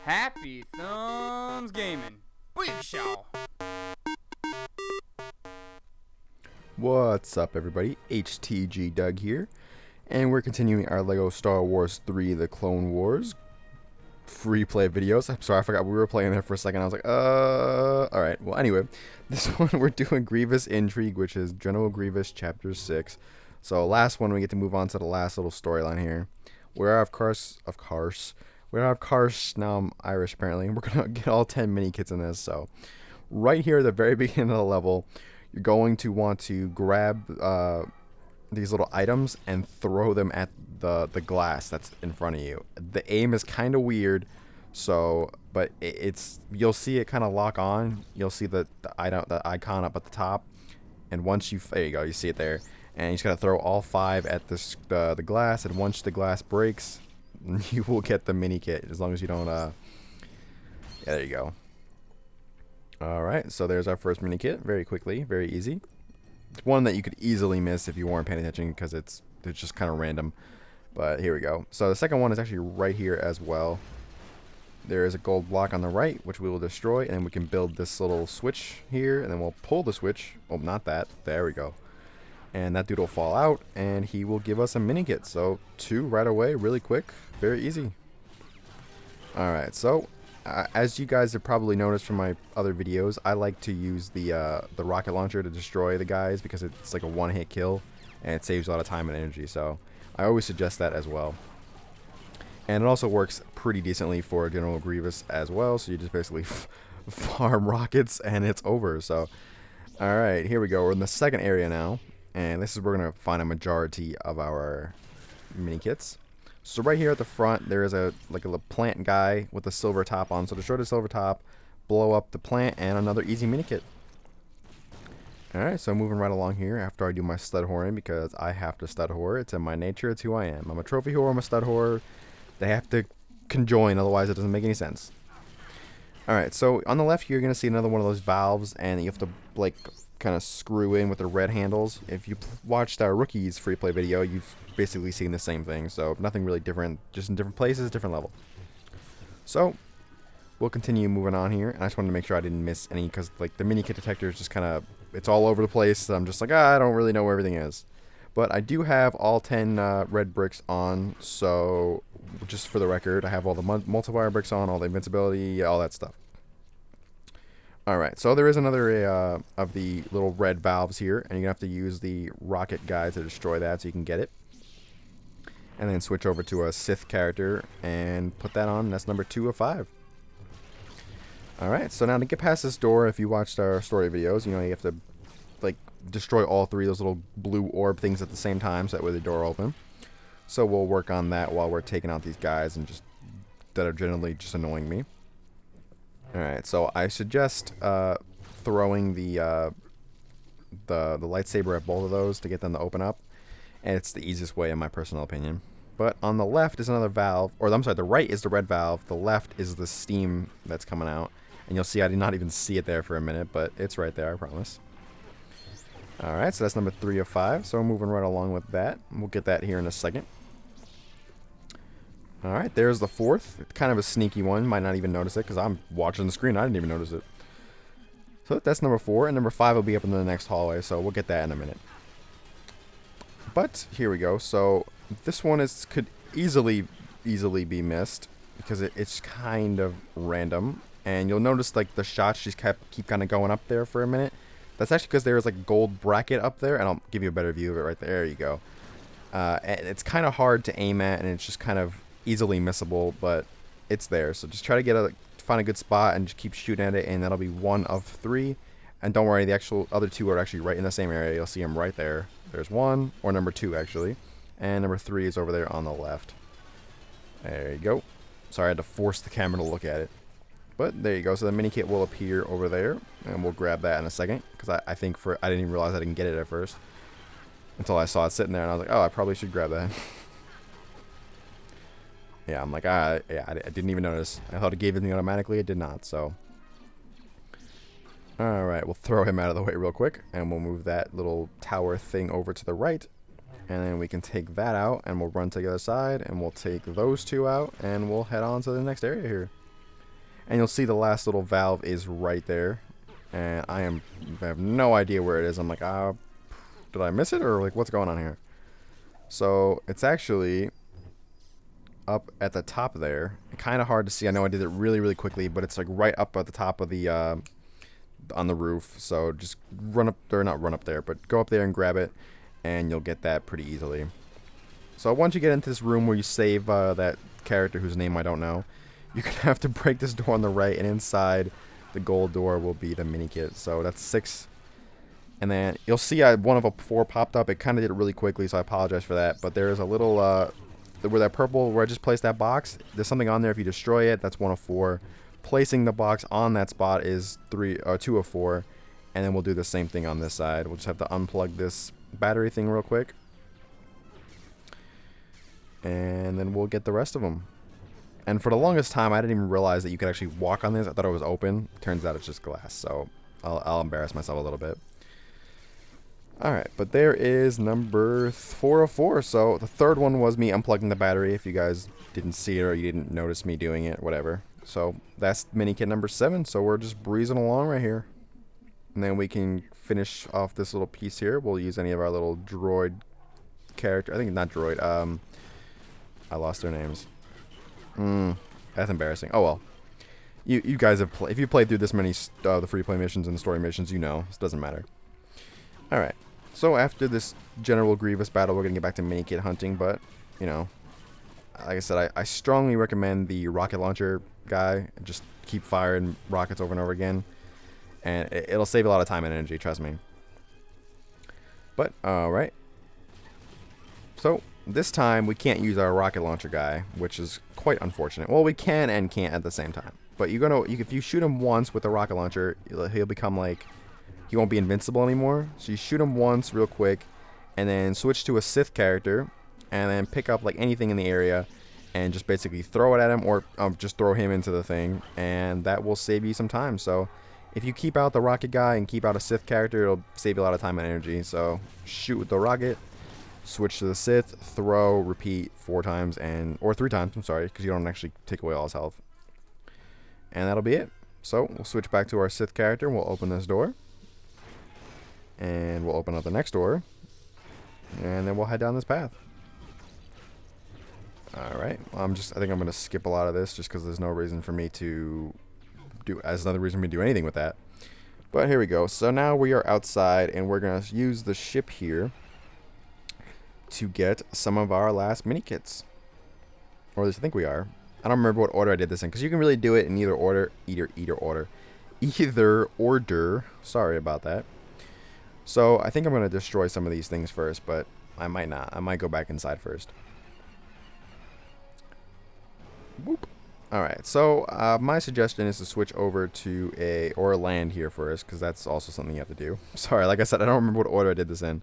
Happy Thumbs Gaming. Big show. What's up, everybody? HTG Doug here, and we're continuing our Lego Star Wars 3 The Clone Wars free play videos. I'm sorry, I forgot we were playing there for a second. I was like, alright. Well, anyway, this one we're doing Grievous Intrigue, which is General Grievous Chapter 6. So, last one, we get to move on to the last little storyline here. We're of course, now I'm Irish apparently, and we're gonna get all 10 mini kits in this. So, right here at the very beginning of the level, you're going to want to grab these little items and throw them at the glass that's in front of you. The aim is kind of weird, so but you'll see it kind of lock on. You'll see the icon up at the top, and once there you go, you see it there, and you just gotta throw all 5 at the glass, and once the glass breaks, you will get the mini kit as long as you don't yeah, there you go. Alright, so there's our first mini kit. Very quickly, very easy. It's one that you could easily miss if you weren't paying attention because it's just kind of random. But here we go. So the second one is actually right here as well. There is a gold block on the right, which we will destroy, and then we can build this little switch here, and then we'll pull the switch. Oh, not that. There we go. And that dude will fall out, and he will give us a mini kit. So 2 right away, really quick, very easy. Alright, so as you guys have probably noticed from my other videos, I like to use the rocket launcher to destroy the guys because it's like a one-hit kill and it saves a lot of time and energy. So I always suggest that as well. And it also works pretty decently for General Grievous as well. So you just basically farm rockets and it's over. So alright, here we go. We're in the second area now. And this is where we're going to find a majority of our mini kits. So right here at the front, there is a little plant guy with a silver top on. So destroy the silver top, blow up the plant, and another easy mini kit. Alright, so moving right along here after I do my stud whoring because I have to stud whore. It's in my nature, it's who I am. I'm a trophy whore, I'm a stud whore. They have to conjoin, otherwise it doesn't make any sense. Alright, so on the left here, you're going to see another one of those valves, and you have to, like, kind of screw in with the red handles. If you watched our Rookies free play video, you've basically seen the same thing, so nothing really different, just in different places, different level. So we'll continue moving on here, and I just wanted to make sure I didn't miss any because like the mini kit detector is just kind of, it's all over the place, so I'm just like, I don't really know where everything is. But I do have all 10 red bricks on, so just for the record, I have all the multiplier bricks on, all the invincibility, all that stuff. Alright, so there is another of the little red valves here, and you're going to have to use the rocket guy to destroy that so you can get it. And then switch over to a Sith character and put that on. That's number 2 of 5. Alright, so now to get past this door, if you watched our story videos, you know you have to like destroy all 3 of those little blue orb things at the same time so that way the door will open. So we'll work on that while we're taking out these guys and that are generally just annoying me. Alright, so I suggest throwing the lightsaber at both of those to get them to open up. And it's the easiest way in my personal opinion. But on the left is another valve, or I'm sorry, the right is the red valve, the left is the steam that's coming out. And you'll see I did not even see it there for a minute, but it's right there, I promise. Alright, so that's number 3 of 5, so we're moving right along with that. We'll get that here in a second. Alright, there's the 4th. It's kind of a sneaky one, might not even notice it, because I'm watching the screen, I didn't even notice it. So that's number 4, and number 5 will be up in the next hallway, so we'll get that in a minute. But here we go. So this one could easily be missed because it's kind of random, and you'll notice like the shots just keep kind of going up there for a minute. That's actually because there's like a gold bracket up there, and I'll give you a better view of it right there. There you go. And it's kind of hard to aim at, and it's just kind of easily missable, but it's there. So just try to find a good spot and just keep shooting at it, and that'll be 1 of 3. And don't worry, the actual other 2 are actually right in the same area. You'll see them right there. There's 1, or number 2 actually. And number 3 is over there on the left. There you go. Sorry, I had to force the camera to look at it. But there you go. So the mini kit will appear over there. And we'll grab that in a second. Because I think I didn't even realize I didn't get it at first. Until I saw it sitting there and I was like, oh, I probably should grab that. Yeah, I'm like, yeah, I didn't even notice. I thought it gave it to me automatically. It did not, so. Alright, we'll throw him out of the way real quick, and we'll move that little tower thing over to the right, and then we can take that out, and we'll run to the other side, and we'll take those 2 out, and we'll head on to the next area here. And you'll see the last little valve is right there. And I have no idea where it is. I'm like, did I miss it? Or like, what's going on here? So it's actually up at the top there. Kind of hard to see. I know I did it really, really quickly, but it's like right up at the top of the, on the roof. So just run up, or not run up there, but go up there and grab it, and you'll get that pretty easily. So once you get into this room where you save that character whose name I don't know, you're going to have to break this door on the right, and inside the gold door will be the mini kit. So that's 6. And then you'll see one of 4 popped up. It kind of did it really quickly, so I apologize for that. But there's a little, where that purple, where I just placed that box, there's something on there. If you destroy it, that's 1 of 4. Placing the box on that spot is 2 of 4. And then we'll do the same thing on this side. We'll just have to unplug this battery thing real quick. And then we'll get the rest of them. And for the longest time, I didn't even realize that you could actually walk on this. I thought it was open. Turns out it's just glass. So I'll embarrass myself a little bit. Alright, but there is number 4 of 4. So the third one was me unplugging the battery. If you guys didn't see it or you didn't notice me doing it, whatever. So that's mini kit number 7. So we're just breezing along right here. And then we can finish off this little piece here. We'll use any of our little droid character. I think not droid. I lost their names. That's embarrassing. Oh well. You guys have if you played through this many the free play missions and the story missions, you know it doesn't matter. All right. So after this general Grievous battle, we're gonna get back to mini kit hunting. But you know, like I said, I strongly recommend the rocket launcher guy. Just keep firing rockets over and over again, and it'll save a lot of time and energy. Trust me. But all right. So this time we can't use our rocket launcher guy, which is quite unfortunate. Well, we can and can't at the same time. But if you shoot him once with the rocket launcher, he'll become like, he won't be invincible anymore. So you shoot him once real quick, and then switch to a Sith character, and then pick up like anything in the area, and just basically throw it at him, or just throw him into the thing, and that will save you some time. So if you keep out the rocket guy and keep out a Sith character, it'll save you a lot of time and energy. So shoot with the rocket. Switch to the Sith, throw, repeat 4 times, or 3 times, I'm sorry, because you don't actually take away all his health. And that'll be it. So, we'll switch back to our Sith character, and we'll open this door. And we'll open up the next door. And then we'll head down this path. Alright, I think I'm going to skip a lot of this, just because there's no reason for me to there's another reason for me to do anything with that. But here we go. So now we are outside, and we're going to use the ship here to get some of our last mini kits, or at least I think we are. I don't remember what order I did this in, because you can really do it in either order. Sorry about that. So I think I'm going to destroy some of these things first, but I might not. I might go back inside first. Boop. Alright, so my suggestion is to switch over to or land here first, because that's also something you have to do. Sorry, like I said, I don't remember what order I did this in.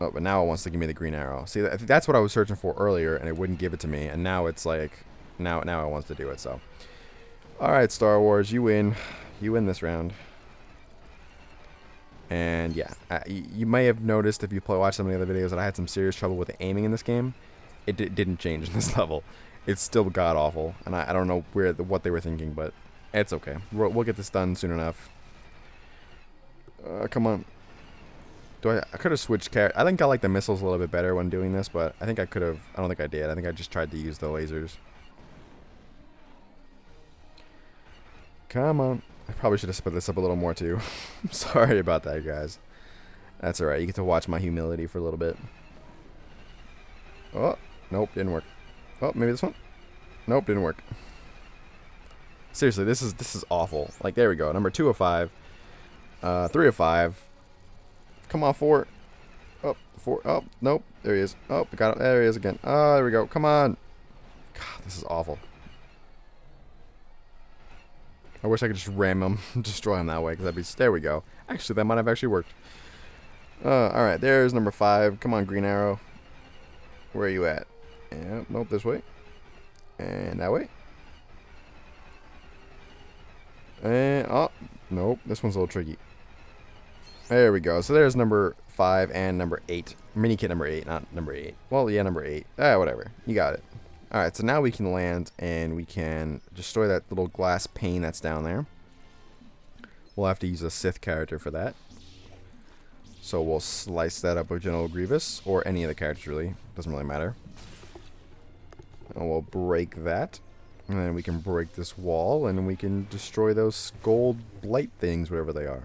Oh, but now it wants to give me the green arrow. See, that's what I was searching for earlier, and it wouldn't give it to me. And now it's like, now it wants to do it. So, all right, Star Wars, you win. You win this round. And yeah, you may have noticed if you watch some of the other videos that I had some serious trouble with the aiming in this game. It didn't change in this level. It's still god awful, and I don't know what they were thinking, but it's okay. We'll get this done soon enough. Come on. I could have switched character. I think I like the missiles a little bit better when doing this, but I think I could have. I don't think I did. I think I just tried to use the lasers. Come on. I probably should have split this up a little more too. Sorry about that, guys. That's alright. You get to watch my humility for a little bit. Oh, nope, didn't work. Oh, maybe this one? Nope, didn't work. Seriously, this is awful. Like, there we go. Number 2 of 5. 3 of 5. Come on, 4. Oh, 4. Oh, nope. There he is. Oh, got it. There he is again. Oh, there we go. Come on. God, this is awful. I wish I could just ram him, destroy him that way, because that'd be. There we go. Actually, that might have actually worked. Alright, there's number 5. Come on, green arrow. Where are you at? Yeah, nope, this way. And that way. And, oh, nope, this one's a little tricky. There we go. So there's number 5 and number 8. Mini kit number 8, not number 8. Well, yeah, number 8. Whatever. You got it. Alright, so now we can land and we can destroy that little glass pane that's down there. We'll have to use a Sith character for that. So we'll slice that up with General Grievous, or any of the characters really, doesn't really matter. And we'll break that. And then we can break this wall and we can destroy those gold light things, whatever they are.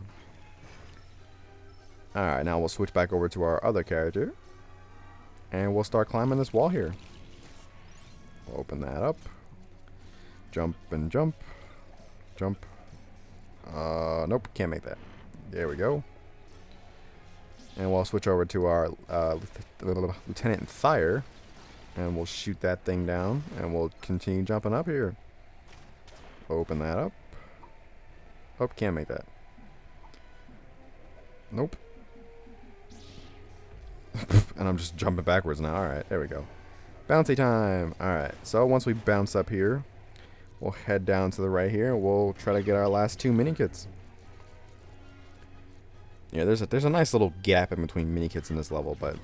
Alright, now we'll switch back over to our other character. And we'll start climbing this wall here. We'll open that up. Jump and jump. Jump. Nope, can't make that. There we go. And we'll switch over to our Lieutenant Thyre. And we'll shoot that thing down. And we'll continue jumping up here. Open that up. Oh, can't make that. Nope. And I'm just jumping backwards now. Alright, there we go. Bouncy time. Alright, so once we bounce up here, we'll head down to the right here. We'll try to get our last 2 Minikits. Yeah, there's a nice little gap in between Minikits in this level, but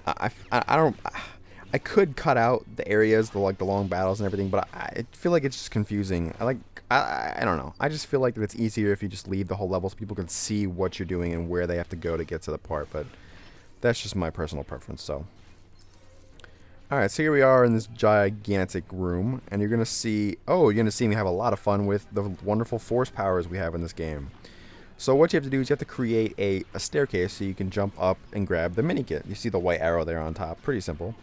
I could cut out the areas, the long battles and everything, but I feel like it's just confusing. I don't know. I just feel like that it's easier if you just leave the whole level so people can see what you're doing and where they have to go to get to the part, but that's just my personal preference, so. Alright, so here we are in this gigantic room, and you're going to see, me have a lot of fun with the wonderful force powers we have in this game. So what you have to do is you have to create a staircase so you can jump up and grab the Minikit. You see the white arrow there on top, pretty simple.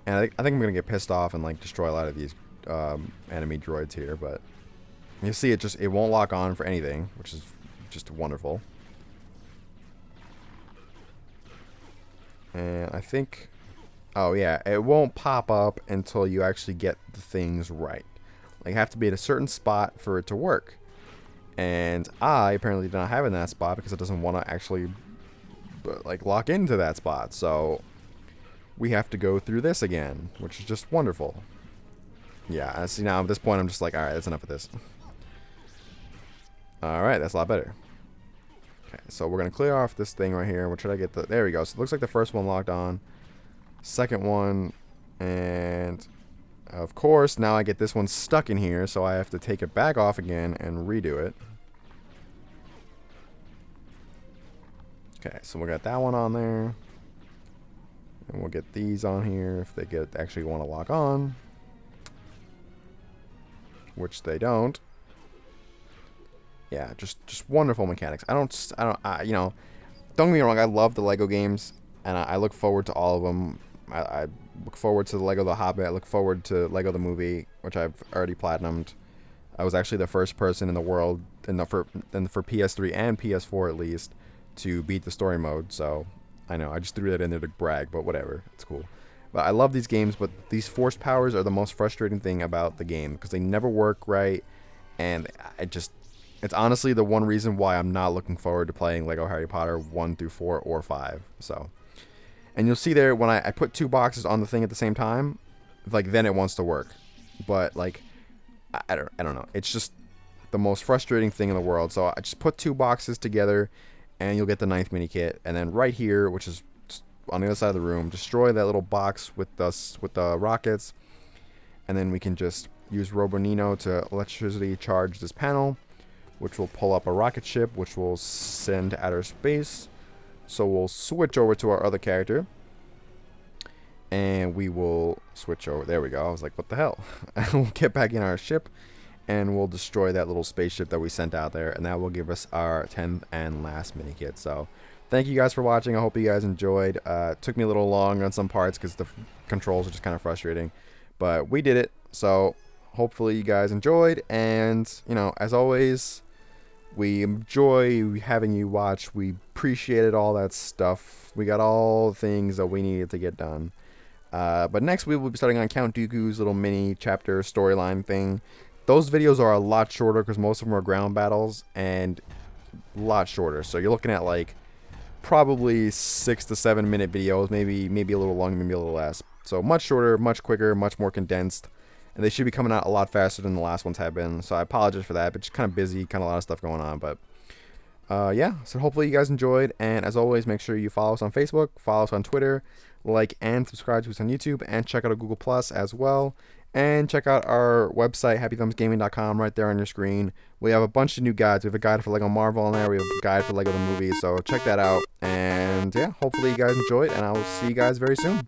And I think I'm going to get pissed off and like destroy a lot of these enemy droids here, but you see it won't lock on for anything, which is just wonderful. And I think, oh yeah, it won't pop up until you actually get the things right. Like, you have to be at a certain spot for it to work. And I apparently do not have it in that spot because it doesn't want to actually like lock into that spot. So we have to go through this again, which is just wonderful. Yeah, I see now at this point I'm just like, alright, that's enough of this. Alright, that's a lot better. Okay, so we're going to clear off this thing right here. We'll try to get the... There we go. So it looks like the first one locked on. Second one. And, of course, now I get this one stuck in here. So I have to take it back off again and redo it. Okay, so we got that one on there. And we'll get these on here if they actually want to lock on. Which they don't. Yeah, just wonderful mechanics. You know, don't get me wrong, I love the Lego games, and I look forward to all of them. I look forward to the Lego The Hobbit. I look forward to Lego the Movie, which I've already platinumed. I was actually the first person in the world, for PS3 and PS4 at least, to beat the story mode. So, I know, I just threw that in there to brag, but whatever, it's cool. But I love these games, but these force powers are the most frustrating thing about the game, because they never work right, and it's honestly the one reason why I'm not looking forward to playing Lego Harry Potter 1 through 4 or 5. So, and you'll see there when I put 2 boxes on the thing at the same time, like then it wants to work. But like, I don't know. It's just the most frustrating thing in the world. So I just put 2 boxes together, and you'll get the 9th mini kit. And then right here, which is on the other side of the room, destroy that little box with the rockets, and then we can just use Robonino to electricity charge this panel, which will pull up a rocket ship, which will send to outer space. So we'll switch over to our other character. And we will switch over. There we go. I was like, what the hell? And we'll get back in our ship. And we'll destroy that little spaceship that we sent out there. And that will give us our 10th and last mini kit. So thank you guys for watching. I hope you guys enjoyed. It took me a little long on some parts because the controls are just kind of frustrating. But we did it. So hopefully you guys enjoyed. And, you know, as always, we enjoy having you watch. We appreciated all that stuff. We got all the things that we needed to get done. But next we will be starting on Count Dooku's little mini chapter storyline thing. Those videos are a lot shorter because most of them are ground battles and a lot shorter. So you're looking at like probably 6 to 7 minute videos, maybe a little longer, maybe a little less. So much shorter, much quicker, much more condensed. And they should be coming out a lot faster than the last ones have been. So I apologize for that, but just kind of busy, kind of a lot of stuff going on. But yeah, so hopefully you guys enjoyed. And as always, make sure you follow us on Facebook, follow us on Twitter, like and subscribe to us on YouTube, and check out our Google Plus as well. And check out our website, HappyThumbsGaming.com, right there on your screen. We have a bunch of new guides. We have a guide for Lego Marvel in there. We have a guide for Lego the Movie. So check that out. And yeah, hopefully you guys enjoy it, and I will see you guys very soon.